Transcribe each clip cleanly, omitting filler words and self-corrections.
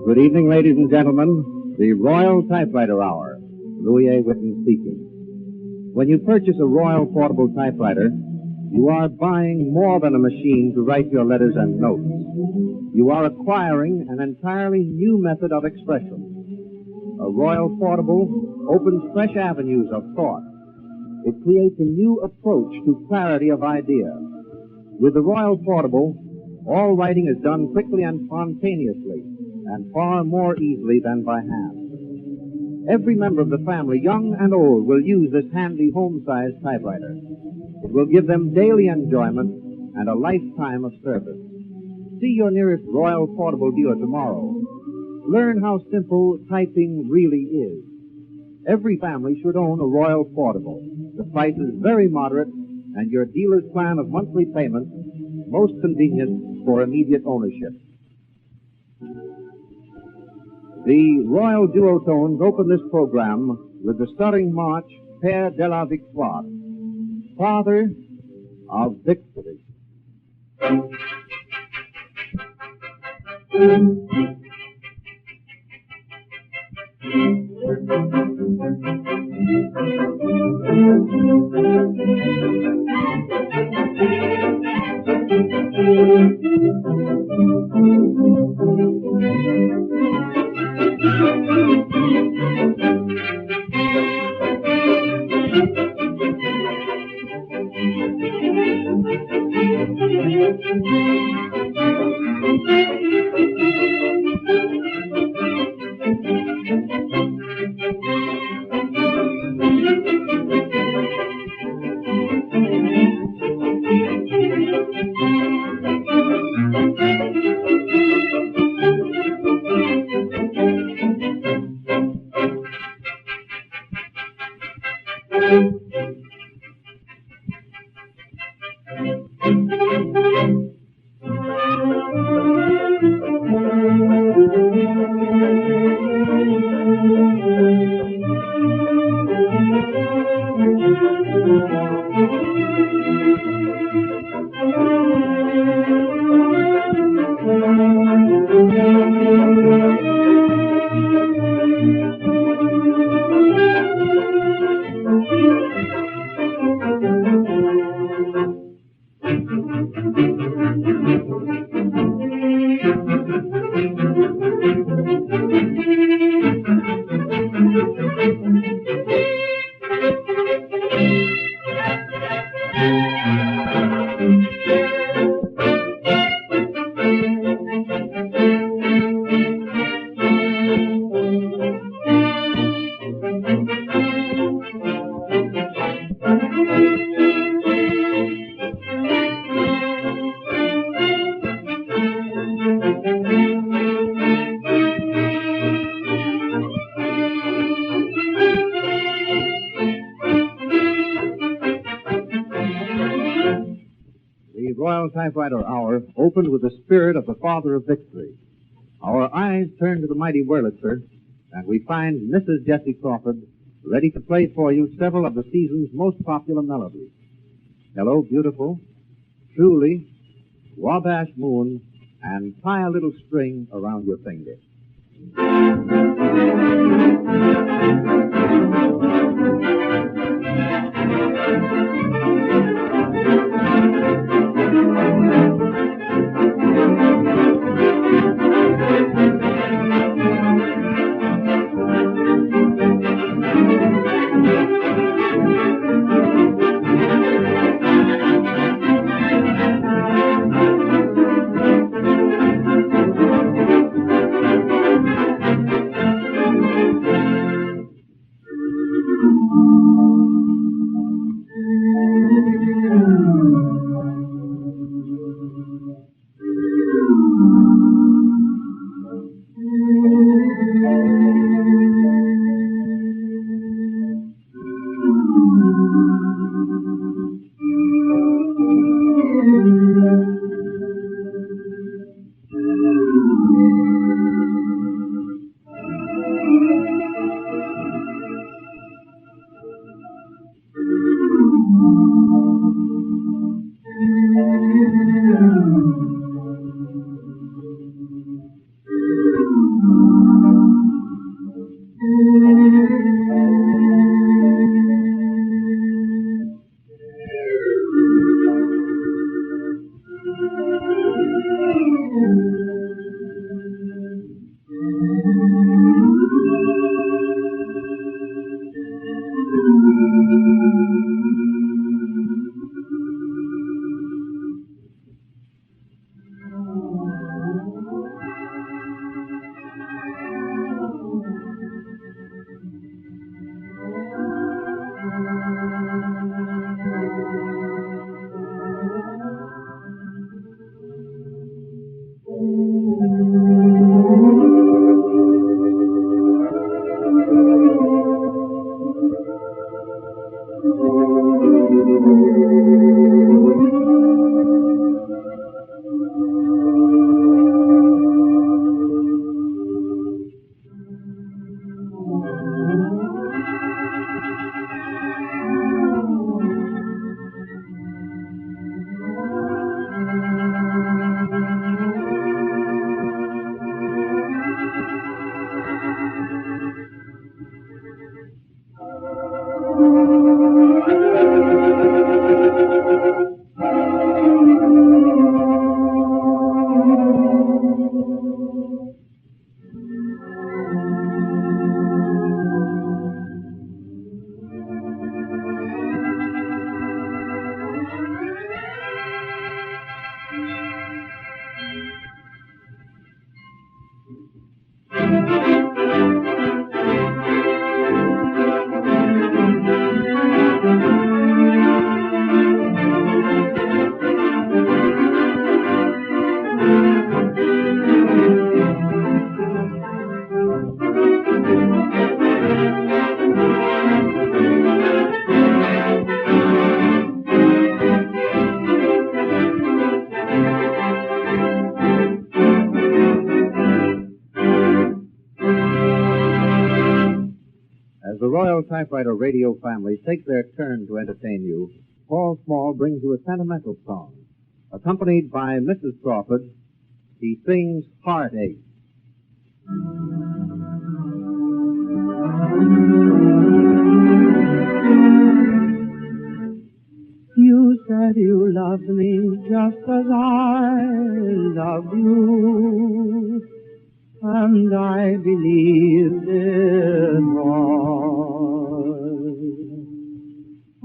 Good evening, ladies and gentlemen. The Royal Typewriter Hour. Louis A. Witten speaking. When you purchase a Royal Portable Typewriter, you are buying more than a machine to write your letters and notes. You are acquiring an entirely new method of expression. A Royal Portable opens fresh avenues of thought. It creates a new approach to clarity of idea. With the Royal Portable, all writing is done quickly and spontaneously, and far more easily than by hand. Every member of the family, young and old, will use this handy home-sized typewriter. It will give them daily enjoyment and a lifetime of service. See your nearest Royal Portable dealer tomorrow. Learn how simple typing really is. Every family should own a Royal Portable. The price is very moderate, and your dealer's plan of monthly payment most convenient for immediate ownership. The Royal Duotones open this program with the stirring march, PERE de la Victoire, Father of Victory. Typewriter Hour opened with the spirit of the Father of Victory. Our eyes turn to the mighty Wurlitzer, and we find Mrs. Jessie Crawford ready to play for you several of the season's most popular melodies. Hello, Beautiful, Truly, Wabash Moon, and Tie a Little String Around Your Finger. Royal Typewriter radio family take their turn to entertain you, Paul Small brings you a sentimental song. Accompanied by Mrs. Crawford, he sings Heartaches. You said you loved me just as I love you, and I believed it all.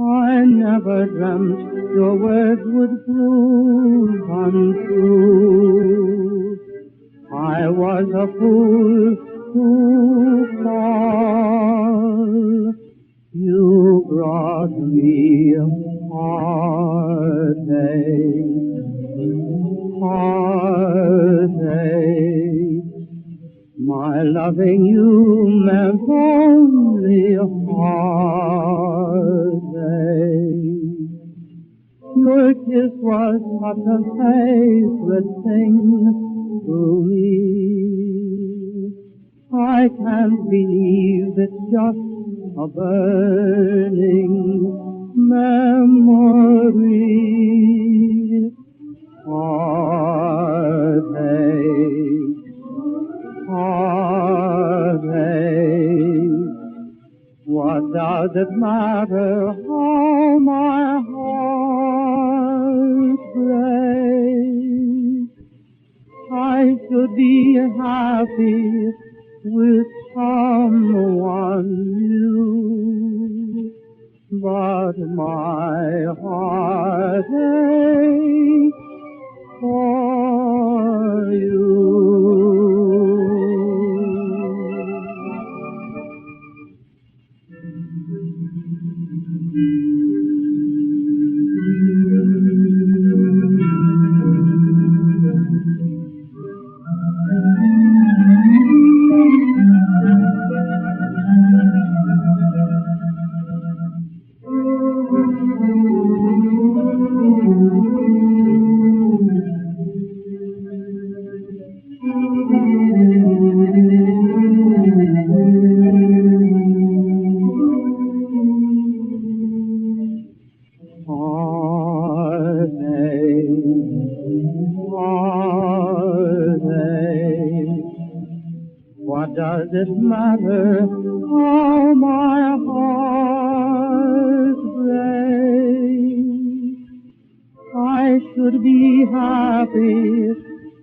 I never dreamt your words would prove untrue. I was a fool to fall. You brought me heartache. My loving you meant only heartache. Your kiss was such a sacred thing to me. I can't believe it's just a burning memory. Heartache, heartache. What does it matter how my heart breaks? I should be happy with someone new, but my heart aches for you. What does it matter how my heart breaks? I should be happy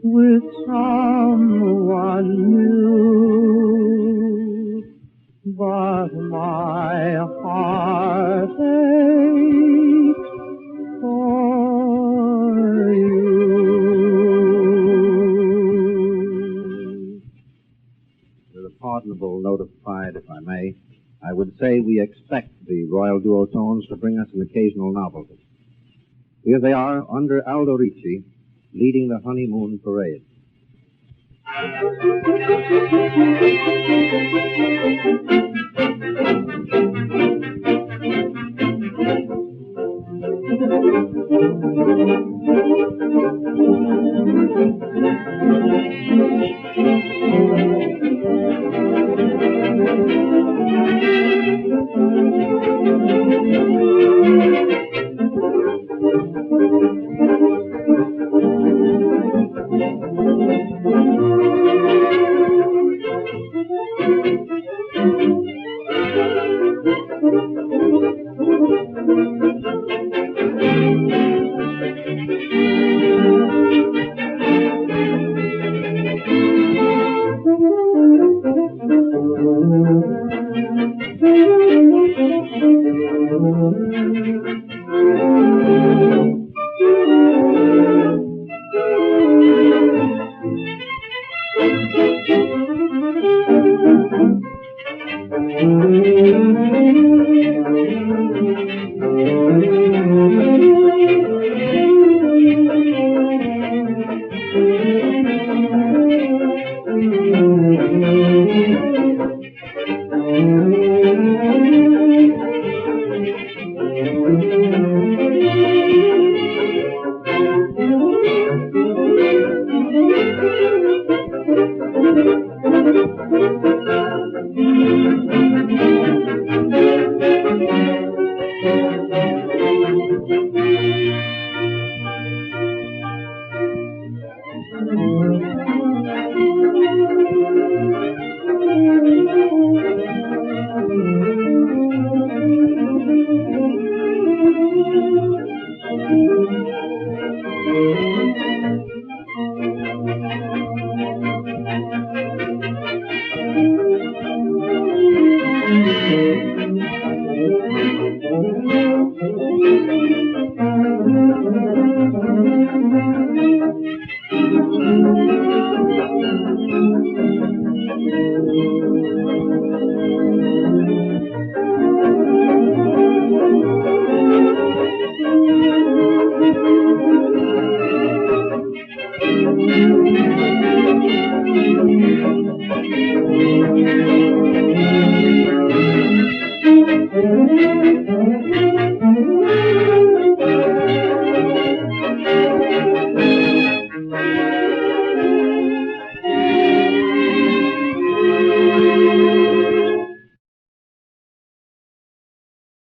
with someone new, but my heart aches for you. With a pardonable note of pride, if I may, I would say we expect the Royal Duotones to bring us an occasional novelty. Here they are, under Aldo Ricci, leading the honeymoon parade.